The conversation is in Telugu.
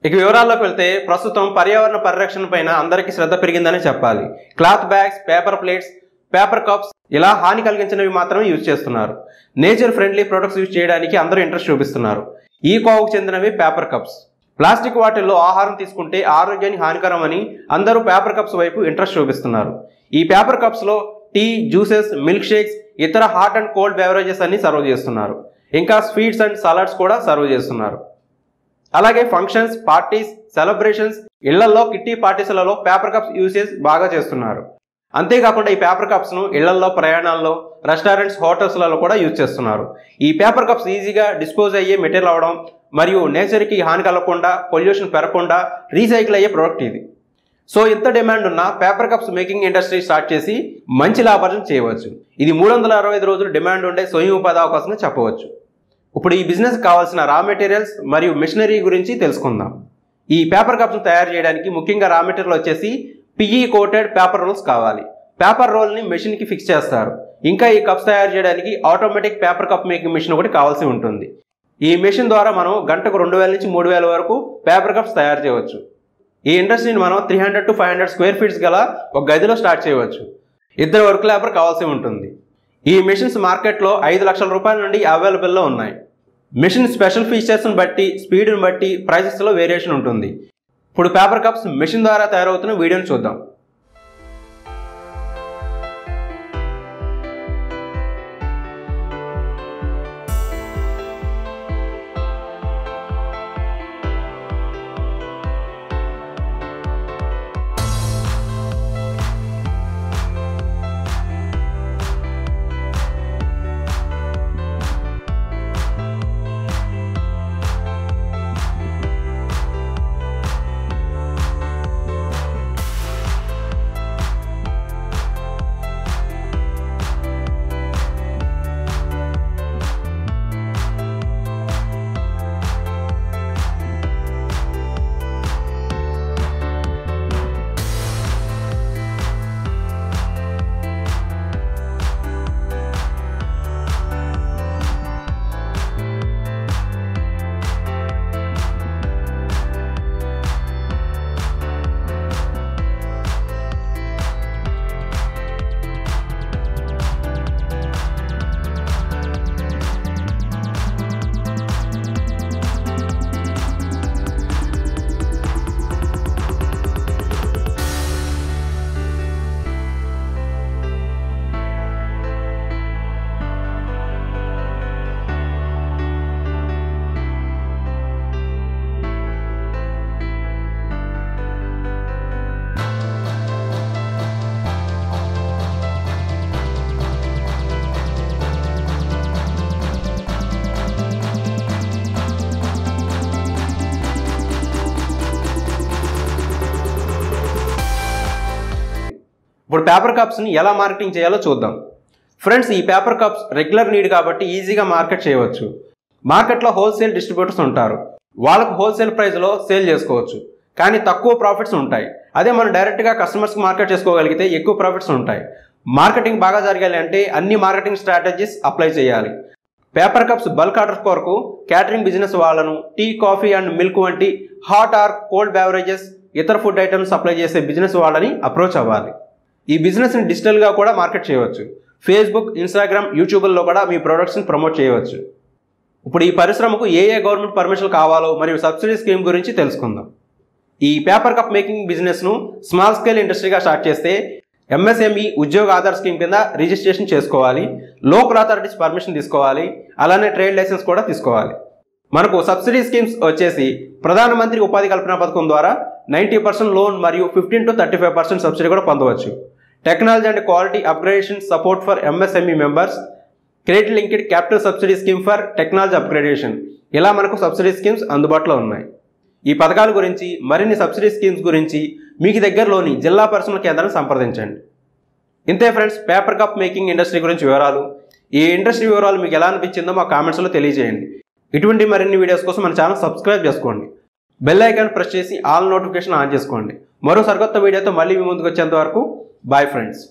ఇక వివరాల్లోకి వెళ్తే ప్రస్తుతం పర్యావరణ పరిరక్షణ పైన అందరికీ శ్రద్ధ పెరిగిందని చెప్పాలి. Cloth bags, paper plates, paper cups ఇలా హాని కలిగించినవి మాత్రమే యూజ్ చేస్తున్నారు. నేచర్ ఫ్రెండ్లీ ప్రొడక్ట్స్ యూజ్ చేయడానికి అందరూ ఇంట్రెస్ట్ చూపిస్తున్నారు. ఈ కోవకు చెందినవి పేపర్ కప్స్. ప్లాస్టిక్ వాటిల్లో ఆహారం తీసుకుంటే ఆరోగ్యానికి హానికరమని అందరూ పేపర్ కప్స్ వైపు ఇంట్రెస్ట్ చూపిస్తున్నారు. ఈ పేపర్ కప్స్లో టీ, జ్యూసెస్, మిల్క్ షేక్స్, ఇతర హాట్ అండ్ కోల్డ్ బెవరేజెస్ అన్ని సర్వ్ చేస్తున్నారు. ఇంకా స్వీట్స్ అండ్ సలాడ్స్ కూడా సర్వ్ చేస్తున్నారు. అలాగే ఫంక్షన్స్, పార్టీస్, సెలబ్రేషన్స్, ఇళ్లలో కిట్టి పార్టీస్లలో పేపర్ కప్స్ యూసేజ్ బాగా చేస్తున్నారు. అంతేకాకుండా ఈ పేపర్ కప్స్ను ఇళ్లలో, ప్రయాణాల్లో, రెస్టారెంట్స్, హోటల్స్లలో కూడా యూజ్ చేస్తున్నారు. ఈ పేపర్ కప్స్ ఈజీగా డిస్పోజ్ అయ్యే మెటీరియల్ అవడం మరియు నేచర్కి హాని కలగకుండా, పొల్యూషన్ పెరగకుండా రీసైకిల్ అయ్యే ప్రోడక్ట్ ఇది. సో ఇంత డిమాండ్ ఉన్న paper cups making industry start చేసి మంచి లాభార్జన చేయవచ్చు. ఇది 365 రోజులు డిమాండ్ ఉండే స్వయం ఉపాధి అవకాశంగా చెప్పవచ్చు. ఇప్పుడు ఈ బిజినెస్ కావాల్సిన రా మెటీరియల్స్ మరియు మిషనరీ గురించి తెలుసుకుందాం. ఈ పేపర్ కప్స్ తయారు చేయడానికి ముఖ్యంగా రా మెటీరియల్ వచ్చేసి పిఈ కోటెడ్ పేపర్ రోల్స్ కావాలి. పేపర్ రోల్ని మెషిన్కి ఫిక్స్ చేస్తారు. ఇంకా ఈ కప్స్ తయారు చేయడానికి automatic paper cup making machine ఒకటి కావాల్సి ఉంటుంది. ఈ మెషిన్ ద్వారా మనం గంటకు 2000 నుంచి 3000 వరకు పేపర్ కప్స్ తయారు చేయవచ్చు. ఈ ఇండస్ట్రీని మనం 300 to 500 స్క్వేర్ ఫీట్స్ గల ఒక గదిలో స్టార్ట్ చేయవచ్చు. 2 వర్క్ లేబర్ కావాల్సి ఉంటుంది. ఈ మెషిన్స్ మార్కెట్లో 5 లక్షల రూపాయల నుండి అవైలబుల్లో ఉన్నాయి. మెషిన్ స్పెషల్ ఫీచర్స్ని బట్టి, స్పీడ్ని బట్టి ప్రైసెస్లో వేరియేషన్ ఉంటుంది. ఇప్పుడు పేపర్ కప్స్ మెషిన్ ద్వారా తయారవుతున్న వీడియోని చూద్దాం. ఇప్పుడు పేపర్ కప్స్ని ఎలా మార్కెటింగ్ చేయాలో చూద్దాం. ఫ్రెండ్స్, ఈ పేపర్ కప్స్ రెగ్యులర్ నీడ్ కాబట్టి ఈజీగా మార్కెట్ చేయవచ్చు. మార్కెట్లో హోల్సేల్ డిస్ట్రిబ్యూటర్స్ ఉంటారు. వాళ్ళకు హోల్సేల్ ప్రైస్లో సేల్ చేసుకోవచ్చు, కానీ తక్కువ ప్రాఫిట్స్ ఉంటాయి. అదే మనం డైరెక్ట్గా కస్టమర్స్కి మార్కెట్ చేసుకోగలిగితే ఎక్కువ ప్రాఫిట్స్ ఉంటాయి. మార్కెటింగ్ బాగా జరగాలి అంటే అన్ని మార్కెటింగ్ స్ట్రాటజీస్ అప్లై చేయాలి. పేపర్ కప్స్ బల్క్ ఆర్డర్ కొరకు క్యాటరింగ్ బిజినెస్ వాళ్ళను, టీ, కాఫీ అండ్ మిల్క్ వంటి హాట్ ఆర్ కోల్డ్ బెవరేజెస్, ఇతర ఫుడ్ ఐటమ్స్ సప్లై చేసే బిజినెస్ వాళ్ళని అప్రోచ్ అవ్వాలి. ఈ బిజినెస్ని డిజిటల్గా కూడా మార్కెట్ చేయవచ్చు. ఫేస్బుక్, ఇన్స్టాగ్రామ్, యూట్యూబ్లో కూడా మీ ప్రొడక్ట్స్ని ప్రమోట్ చేయవచ్చు. ఇప్పుడు ఈ పరిశ్రమకు ఏ గవర్నమెంట్ పర్మిషన్ కావాలో మరియు సబ్సిడీ స్కీమ్ గురించి తెలుసుకుందాం. ఈ పేపర్ కప్ మేకింగ్ బిజినెస్ను స్మాల్ స్కేల్ ఇండస్ట్రీగా స్టార్ట్ చేస్తే ఎంఎస్ఎంఈ ఉద్యోగ ఆధార్ స్కీమ్ కింద రిజిస్ట్రేషన్ చేసుకోవాలి, లోకల్ అథారిటీస్ పర్మిషన్ తీసుకోవాలి, అలానే ట్రేడ్ లైసెన్స్ కూడా తీసుకోవాలి. మనకు సబ్సిడీ స్కీమ్స్ వచ్చేసి ప్రధానమంత్రి ఉపాధి కల్పన పథకం ద్వారా 90% లోన్ మరియు 15 to 35% సబ్సిడీ కూడా పొందవచ్చు. Technology and quality upgradation support for MSME members, credit linked capital subsidy scheme for technology upgradation, ఇలా మనకు సబ్సిడీ స్కీమ్స్ అందుబాటులో ఉన్నాయి. ఈ పథకాల గురించి, మరిన్ని సబ్సిడీ స్కీమ్స్ గురించి మీకు దగ్గరలోని జిల్లా పరిశ్రమల కేంద్రాన్ని సంప్రదించండి. ఇంతే friends, paper cup making industry గురించి వివరాలు. ఈ ఇండస్ట్రీ వివరాలు మీకు ఎలా అనిపించిందో మా కామెంట్స్లో తెలియజేయండి. ఇటువంటి మరిన్ని వీడియోస్ కోసం మన ఛానల్ సబ్స్క్రైబ్ చేసుకోండి. బెల్ ఐకాన్ ప్రెస్ చేసి ఆల్ నోటిఫికేషన్ ఆన్ చేసుకోండి. మరో సరికొత్త వీడియోతో మళ్ళీ మీ ముందుకు వచ్చేంత వరకు బాయ్ ఫ్రెండ్స్.